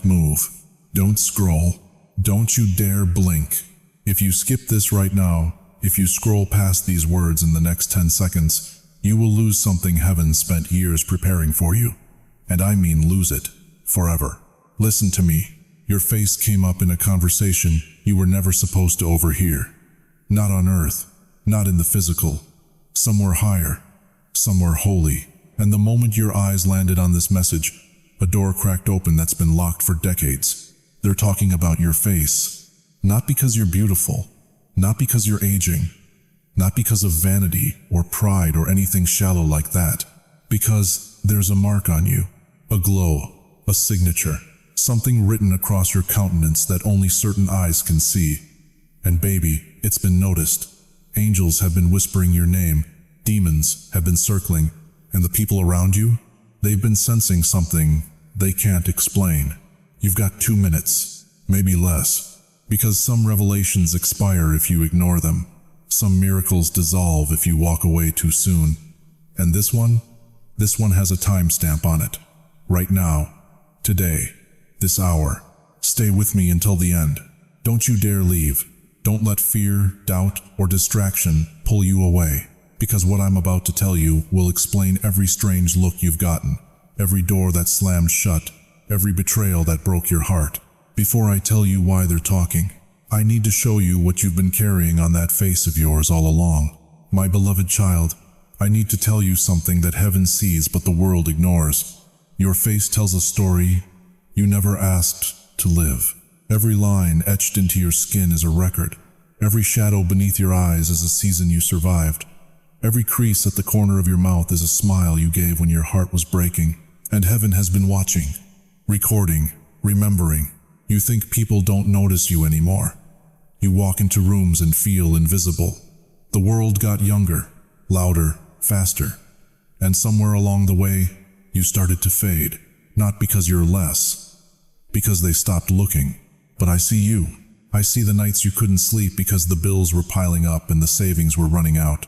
Don't move. Don't scroll. Don't you dare blink. If you skip this right now, if you scroll past these words in the next 10 seconds, you will lose something heaven spent years preparing for you. And I mean lose it. Forever. Listen to me. Your face came up in a conversation you were never supposed to overhear. Not on earth. Not in the physical. Somewhere higher. Somewhere holy. And the moment your eyes landed on this message, a door cracked open that's been locked for decades. They're talking about your face. Not because you're beautiful. Not because you're aging. Not because of vanity or pride or anything shallow like that. Because there's a mark on you. A glow. A signature. Something written across your countenance that only certain eyes can see. And baby, it's been noticed. Angels have been whispering your name. Demons have been circling. And the people around you? They've been sensing something they can't explain. You've got 2 minutes, maybe less, because some revelations expire if you ignore them. Some miracles dissolve if you walk away too soon. And this one has a timestamp on it. Right now, today, this hour. Stay with me until the end. Don't you dare leave. Don't let fear, doubt, or distraction pull you away. Because what I'm about to tell you will explain every strange look you've gotten, every door that slammed shut, every betrayal that broke your heart. Before I tell you why they're talking, I need to show you what you've been carrying on that face of yours all along. My beloved child, I need to tell you something that heaven sees but the world ignores. Your face tells a story you never asked to live. Every line etched into your skin is a record. Every shadow beneath your eyes is a season you survived. Every crease at the corner of your mouth is a smile you gave when your heart was breaking. And heaven has been watching, recording, remembering. You think people don't notice you anymore. You walk into rooms and feel invisible. The world got younger, louder, faster. And somewhere along the way, you started to fade. Not because you're less, because they stopped looking. But I see you. I see the nights you couldn't sleep because the bills were piling up and the savings were running out.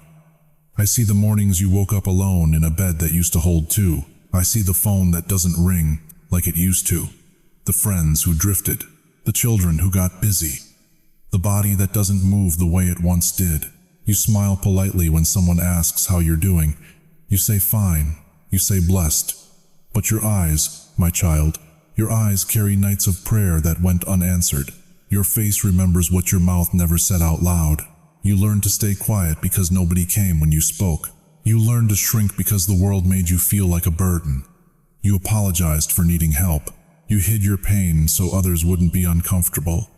I see the mornings you woke up alone in a bed that used to hold two. I see the phone that doesn't ring like it used to. The friends who drifted. The children who got busy. The body that doesn't move the way it once did. You smile politely when someone asks how you're doing. You say fine. You say blessed. But your eyes, my child, your eyes carry nights of prayer that went unanswered. Your face remembers what your mouth never said out loud. You learned to stay quiet because nobody came when you spoke. You learned to shrink because the world made you feel like a burden. You apologized for needing help. You hid your pain so others wouldn't be uncomfortable.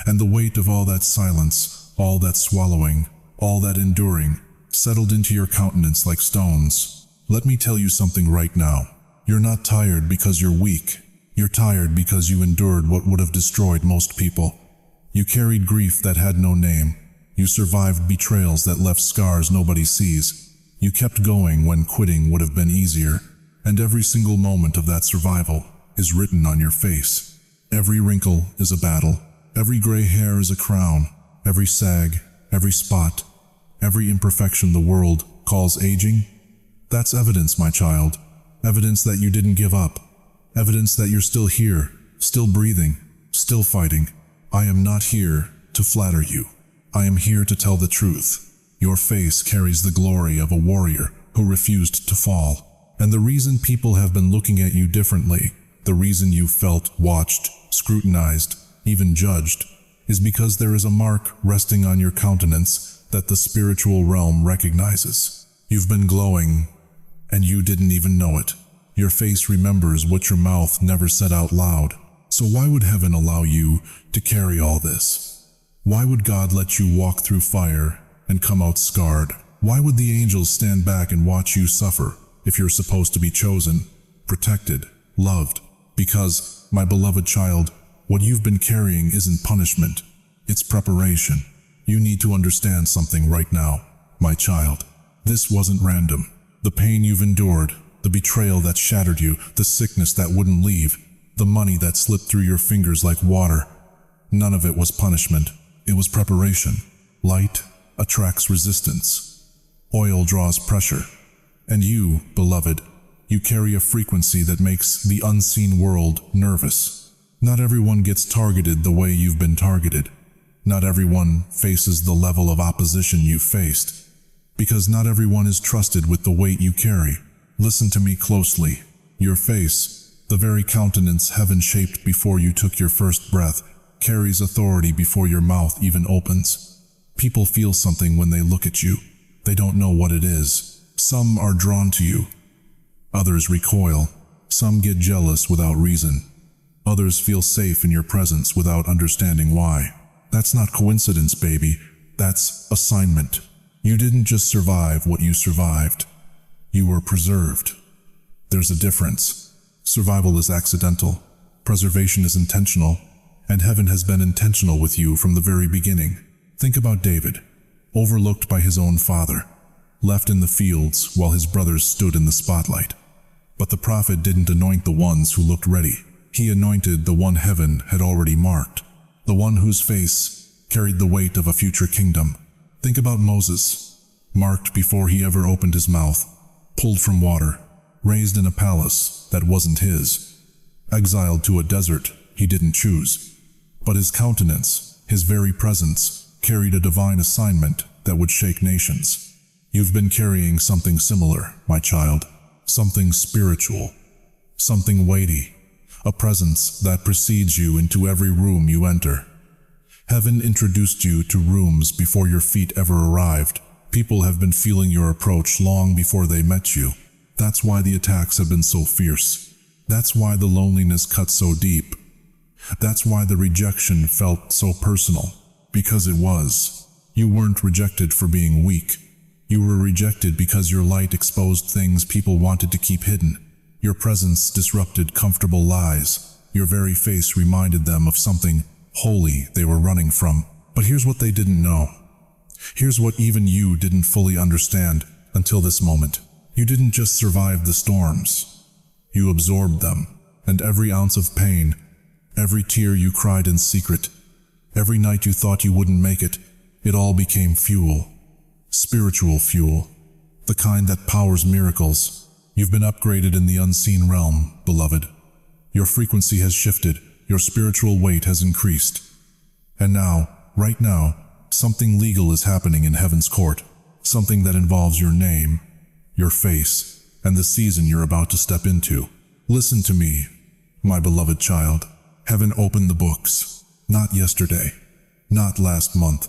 And the weight of all that silence, all that swallowing, all that enduring, settled into your countenance like stones. Let me tell you something right now. You're not tired because you're weak. You're tired because you endured what would have destroyed most people. You carried grief that had no name. You survived betrayals that left scars nobody sees. You kept going when quitting would have been easier. And every single moment of that survival is written on your face. Every wrinkle is a battle. Every gray hair is a crown. Every sag, every spot, every imperfection the world calls aging. That's evidence, my child. Evidence that you didn't give up. Evidence that you're still here, still breathing, still fighting. I am not here to flatter you. I am here to tell the truth. Your face carries the glory of a warrior who refused to fall. And the reason people have been looking at you differently, the reason you felt watched, scrutinized, even judged, is because there is a mark resting on your countenance that the spiritual realm recognizes. You've been glowing, and you didn't even know it. Your face remembers what your mouth never said out loud. So why would heaven allow you to carry all this? Why would God let you walk through fire and come out scarred? Why would the angels stand back and watch you suffer if you're supposed to be chosen, protected, loved? Because, my beloved child, what you've been carrying isn't punishment, it's preparation. You need to understand something right now, my child. This wasn't random. The pain you've endured, the betrayal that shattered you, the sickness that wouldn't leave, the money that slipped through your fingers like water, none of it was punishment. It was preparation. Light attracts resistance. Oil draws pressure. And you, beloved, you carry a frequency that makes the unseen world nervous. Not everyone gets targeted the way you've been targeted. Not everyone faces the level of opposition you faced. Because not everyone is trusted with the weight you carry. Listen to me closely. Your face, the very countenance heaven shaped before you took your first breath, carries authority before your mouth even opens. People feel something when they look at you. They don't know what it is. Some are drawn to you. Others recoil. Some get jealous without reason. Others feel safe in your presence without understanding why. That's not coincidence, baby. That's assignment. You didn't just survive what you survived. You were preserved. There's a difference. Survival is accidental. Preservation is intentional. And heaven has been intentional with you from the very beginning. Think about David, overlooked by his own father, left in the fields while his brothers stood in the spotlight. But the prophet didn't anoint the ones who looked ready. He anointed the one heaven had already marked, the one whose face carried the weight of a future kingdom. Think about Moses, marked before he ever opened his mouth, pulled from water, raised in a palace that wasn't his, exiled to a desert he didn't choose. But his countenance, his very presence, carried a divine assignment that would shake nations. You've been carrying something similar, my child, something spiritual, something weighty, a presence that precedes you into every room you enter. Heaven introduced you to rooms before your feet ever arrived. People have been feeling your approach long before they met you. That's why the attacks have been so fierce. That's why the loneliness cut so deep. That's why the rejection felt so personal. Because it was. You weren't rejected for being weak. You were rejected because your light exposed things people wanted to keep hidden. Your presence disrupted comfortable lies. Your very face reminded them of something holy they were running from. But here's what they didn't know. Here's what even you didn't fully understand until this moment. You didn't just survive the storms. You absorbed them. And every ounce of pain, every tear you cried in secret, every night you thought you wouldn't make it, it all became fuel. Spiritual fuel. The kind that powers miracles. You've been upgraded in the unseen realm, beloved. Your frequency has shifted. Your spiritual weight has increased. And now, right now, something legal is happening in heaven's court. Something that involves your name, your face, and the season you're about to step into. Listen to me, my beloved child. Heaven opened the books. Not yesterday. Not last month.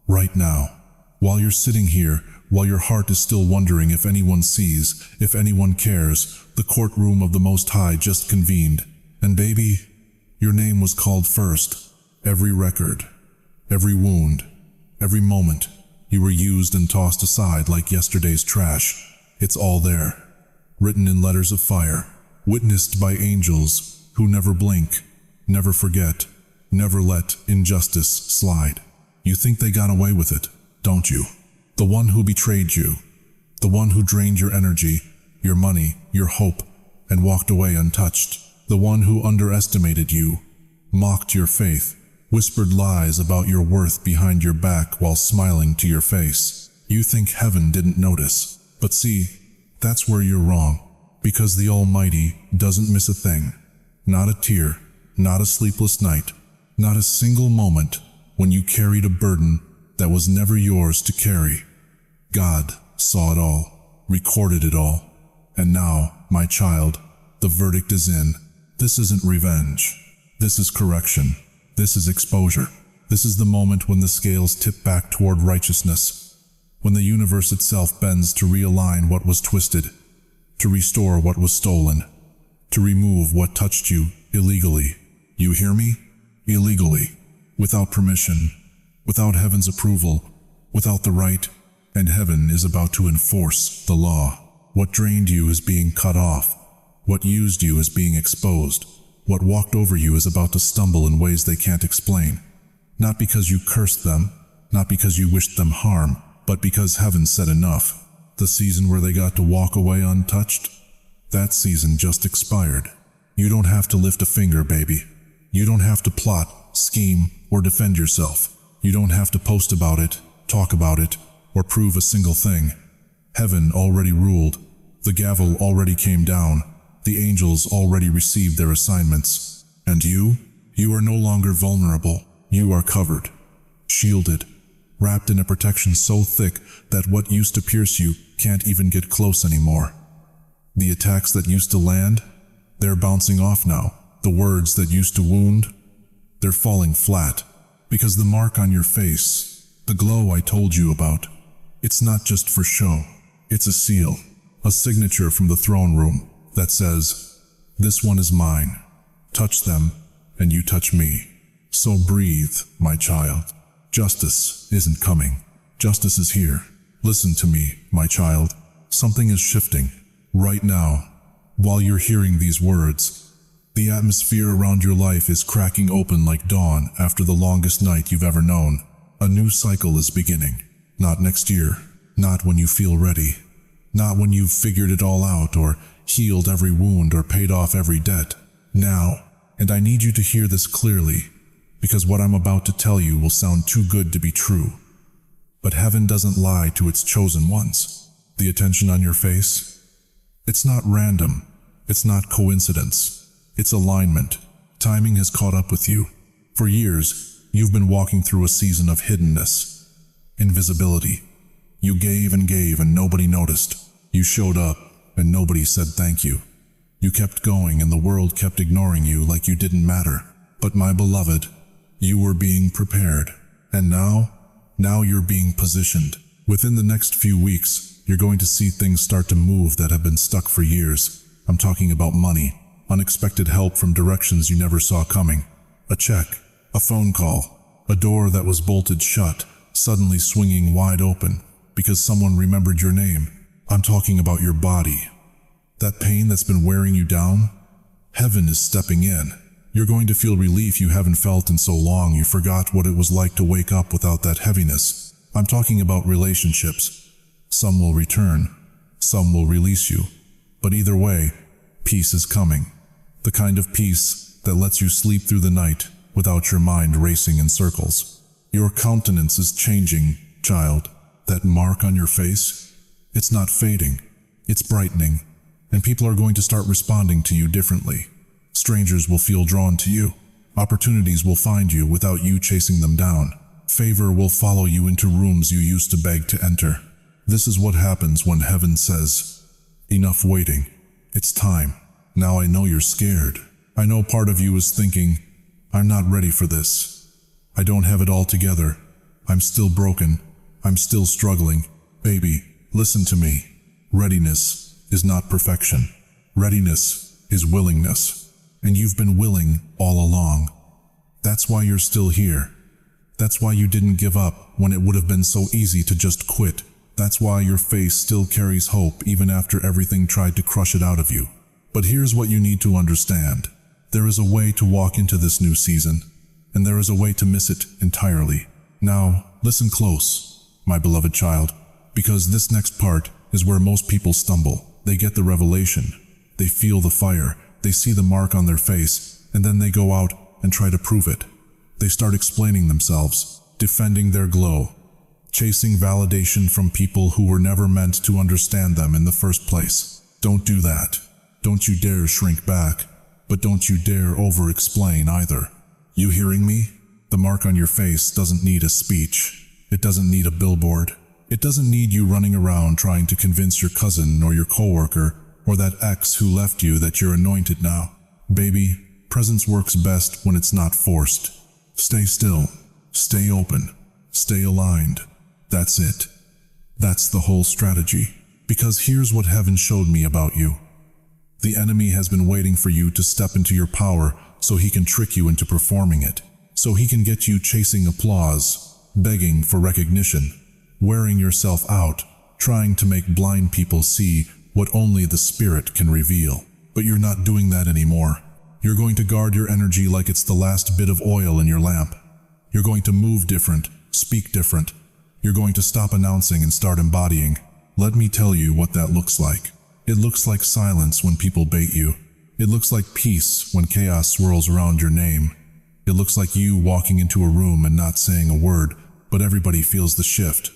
Right now. While you're sitting here, while your heart is still wondering if anyone sees, if anyone cares, the courtroom of the Most High just convened. And baby, your name was called first. Every record, every wound, every moment, you were used and tossed aside like yesterday's trash. It's all there, written in letters of fire, witnessed by angels who never blink, never forget, never let injustice slide. You think they got away with it, don't you? The one who betrayed you, the one who drained your energy, your money, your hope, and walked away untouched. The one who underestimated you, mocked your faith, whispered lies about your worth behind your back while smiling to your face. You think heaven didn't notice. But see, that's where you're wrong. Because the Almighty doesn't miss a thing. Not a tear, not a sleepless night, not a single moment when you carried a burden that was never yours to carry. God saw it all, recorded it all. And now, my child, the verdict is in. This isn't revenge. This is correction. This is exposure. This is the moment when the scales tip back toward righteousness, when the universe itself bends to realign what was twisted, to restore what was stolen, to remove what touched you illegally. You hear me? Illegally. Without permission, without heaven's approval, without the right, and heaven is about to enforce the law. What drained you is being cut off. What used you is being exposed. What walked over you is about to stumble in ways they can't explain. Not because you cursed them, not because you wished them harm, but because heaven said enough. The season where they got to walk away untouched, that season just expired. You don't have to lift a finger, baby. You don't have to plot, scheme, or defend yourself. You don't have to post about it, talk about it, or prove a single thing. Heaven already ruled. The gavel already came down. The angels already received their assignments. And you are no longer vulnerable. You are covered, shielded, wrapped in a protection so thick that what used to pierce you can't even get close anymore. The attacks that used to land, they're bouncing off now. The words that used to wound, they're falling flat. Because the mark on your face, the glow I told you about, it's not just for show. It's a seal, a signature from the throne room that says, "This one is mine. Touch them, and you touch me." So breathe, my child. Justice isn't coming. Justice is here. Listen to me, my child. Something is shifting. Right now, while you're hearing these words, the atmosphere around your life is cracking open like dawn after the longest night you've ever known. A new cycle is beginning. Not next year. Not when you feel ready. Not when you've figured it all out or healed every wound or paid off every debt. Now. And I need you to hear this clearly, because what I'm about to tell you will sound too good to be true. But heaven doesn't lie to its chosen ones. The attention on your face? It's not random. It's not coincidence. It's alignment. Timing has caught up with you. For years, you've been walking through a season of hiddenness, invisibility. You gave and nobody noticed. You showed up and nobody said thank you. You kept going and the world kept ignoring you like you didn't matter. But my beloved, you were being prepared. And now you're being positioned. Within the next few weeks, you're going to see things start to move that have been stuck for years. I'm talking about money, unexpected help from directions you never saw coming. A check, a phone call, a door that was bolted shut, suddenly swinging wide open because someone remembered your name. I'm talking about your body. That pain that's been wearing you down? Heaven is stepping in. You're going to feel relief you haven't felt in so long you forgot what it was like to wake up without that heaviness. I'm talking about relationships. Some will return, some will release you. But either way, peace is coming. The kind of peace that lets you sleep through the night without your mind racing in circles. Your countenance is changing, child. That mark on your face, it's not fading, it's brightening. And people are going to start responding to you differently. Strangers will feel drawn to you. Opportunities will find you without you chasing them down. Favor will follow you into rooms you used to beg to enter. This is what happens when heaven says, "Enough waiting. It's time." Now I know you're scared. I know part of you is thinking, "I'm not ready for this. I don't have it all together. I'm still broken. I'm still struggling." Baby, listen to me. Readiness is not perfection. Readiness is willingness. And you've been willing all along. That's why you're still here. That's why you didn't give up when it would have been so easy to just quit. That's why your face still carries hope even after everything tried to crush it out of you. But here's what you need to understand. There is a way to walk into this new season, and there is a way to miss it entirely. Now, listen close, my beloved child, because this next part is where most people stumble. They get the revelation, they feel the fire, they see the mark on their face, and then they go out and try to prove it. They start explaining themselves, defending their glow, chasing validation from people who were never meant to understand them in the first place. Don't do that. Don't you dare shrink back, but don't you dare over-explain either. You hearing me? The mark on your face doesn't need a speech. It doesn't need a billboard. It doesn't need you running around trying to convince your cousin or your coworker or that ex who left you that you're anointed now. Baby, presence works best when it's not forced. Stay still, stay open, stay aligned. That's it. That's the whole strategy. Because here's what heaven showed me about you. The enemy has been waiting for you to step into your power so he can trick you into performing it. So he can get you chasing applause, begging for recognition, wearing yourself out, trying to make blind people see what only the Spirit can reveal. But you're not doing that anymore. You're going to guard your energy like it's the last bit of oil in your lamp. You're going to move different, speak different. You're going to stop announcing and start embodying. Let me tell you what that looks like. It looks like silence when people bait you. It looks like peace when chaos swirls around your name. It looks like you walking into a room and not saying a word, but everybody feels the shift.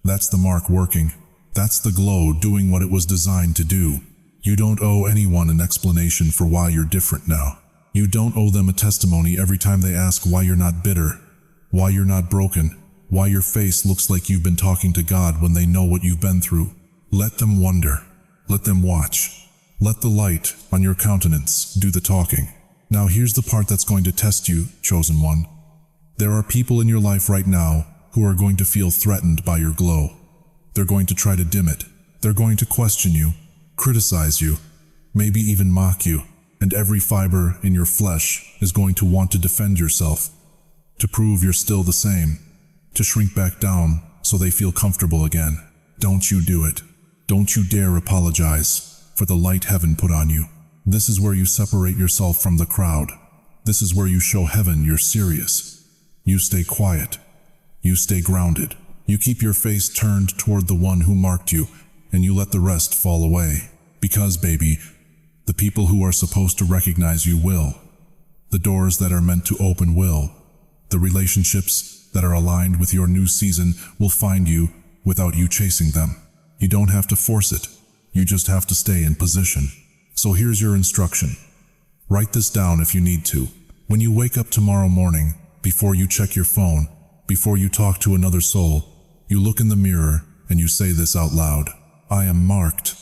That's the mark working. That's the glow doing what it was designed to do. You don't owe anyone an explanation for why you're different now. You don't owe them a testimony every time they ask why you're not bitter, why you're not broken, why your face looks like you've been talking to God when they know what you've been through. Let them wonder. Let them watch. Let the light on your countenance do the talking. Now here's the part that's going to test you, chosen one. There are people in your life right now who are going to feel threatened by your glow. They're going to try to dim it. They're going to question you, criticize you, maybe even mock you. And every fiber in your flesh is going to want to defend yourself, to prove you're still the same, to shrink back down so they feel comfortable again. Don't you do it. Don't you dare apologize for the light heaven put on you. This is where you separate yourself from the crowd. This is where you show heaven you're serious. You stay quiet. You stay grounded. You keep your face turned toward the one who marked you, and you let the rest fall away. Because, baby, the people who are supposed to recognize you will. The doors that are meant to open will. The relationships that are aligned with your new season will find you without you chasing them. You don't have to force it. You just have to stay in position. So here's your instruction. Write this down if you need to. When you wake up tomorrow morning, before you check your phone, before you talk to another soul, you look in the mirror and you say this out loud. I am marked.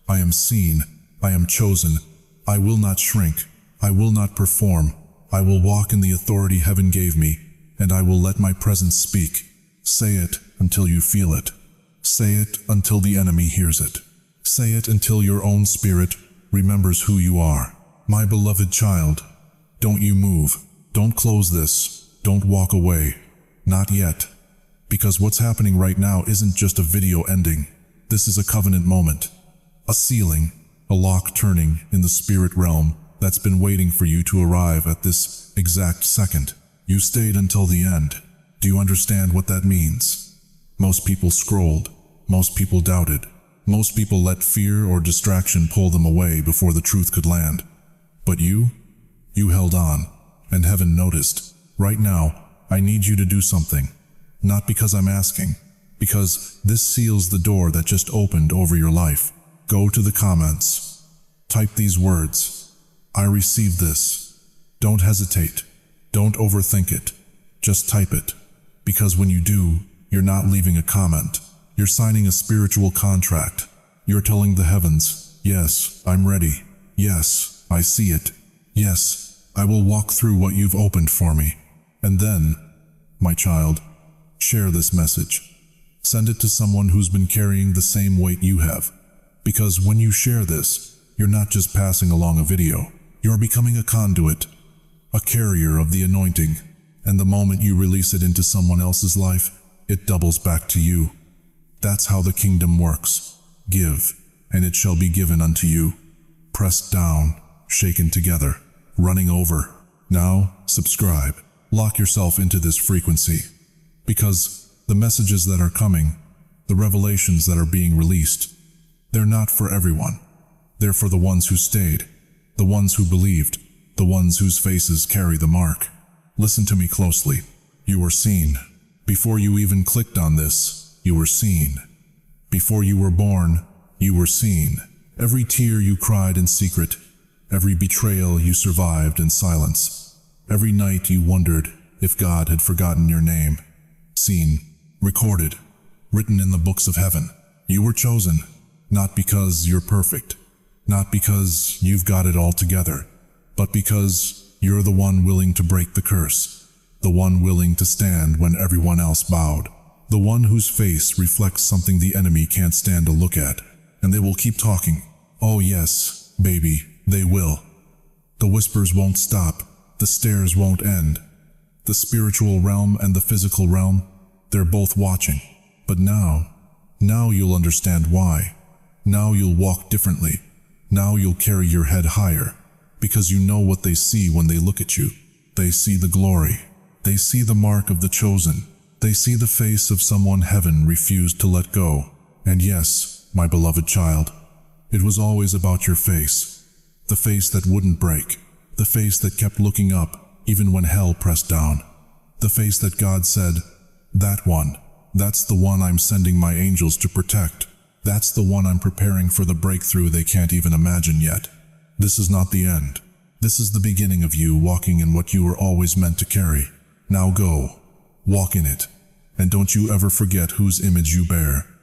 I am seen. I am chosen. I will not shrink. I will not perform. I will walk in the authority heaven gave me, and I will let my presence speak. Say it until you feel it. Say it until the enemy hears it. Say it until your own spirit remembers who you are. My beloved child, don't you move. Don't close this. Don't walk away. Not yet. Because what's happening right now isn't just a video ending. This is a covenant moment. A sealing. A lock turning in the spirit realm that's been waiting for you to arrive at this exact second. You stayed until the end. Do you understand what that means? Most people scrolled. Most people doubted. Most people let fear or distraction pull them away before the truth could land. But you held on, and heaven noticed. Right now, I need you to do something. Not because I'm asking, because this seals the door that just opened over your life. Go to the comments. Type these words. I receive this. Don't hesitate. Don't overthink it. Just type it. Because when you do, you're not leaving a comment. You're signing a spiritual contract. You're telling the heavens, yes, I'm ready. Yes, I see it. Yes, I will walk through what you've opened for me. And then, my child, share this message. Send it to someone who's been carrying the same weight you have. Because when you share this, you're not just passing along a video. You're becoming a conduit, a carrier of the anointing. And the moment you release it into someone else's life, it doubles back to you. That's how the kingdom works. Give, and it shall be given unto you. Pressed down, shaken together, running over. Now, subscribe. Lock yourself into this frequency. Because the messages that are coming, the revelations that are being released, they're not for everyone. They're for the ones who stayed, the ones who believed, the ones whose faces carry the mark. Listen to me closely. You were seen. Before you even clicked on this, you were seen. Before you were born, you were seen. Every tear you cried in secret, every betrayal you survived in silence, every night you wondered if God had forgotten your name. Seen, recorded, written in the books of heaven. You were chosen, not because you're perfect, not because you've got it all together, but because you're the one willing to break the curse, the one willing to stand when everyone else bowed, the one whose face reflects something the enemy can't stand to look at. And they will keep talking. Oh yes, baby, they will. The whispers won't stop. The stares won't end. The spiritual realm and the physical realm, they're both watching. But now you'll understand why. Now you'll walk differently. Now you'll carry your head higher. Because you know what they see when they look at you. They see the glory. They see the mark of the chosen. They see the face of someone heaven refused to let go. And yes, my beloved child, it was always about your face. The face that wouldn't break. The face that kept looking up, even when hell pressed down. The face that God said, that one, that's the one I'm sending my angels to protect. That's the one I'm preparing for the breakthrough they can't even imagine yet. This is not the end. This is the beginning of you walking in what you were always meant to carry. Now go. Walk in it. And don't you ever forget whose image you bear.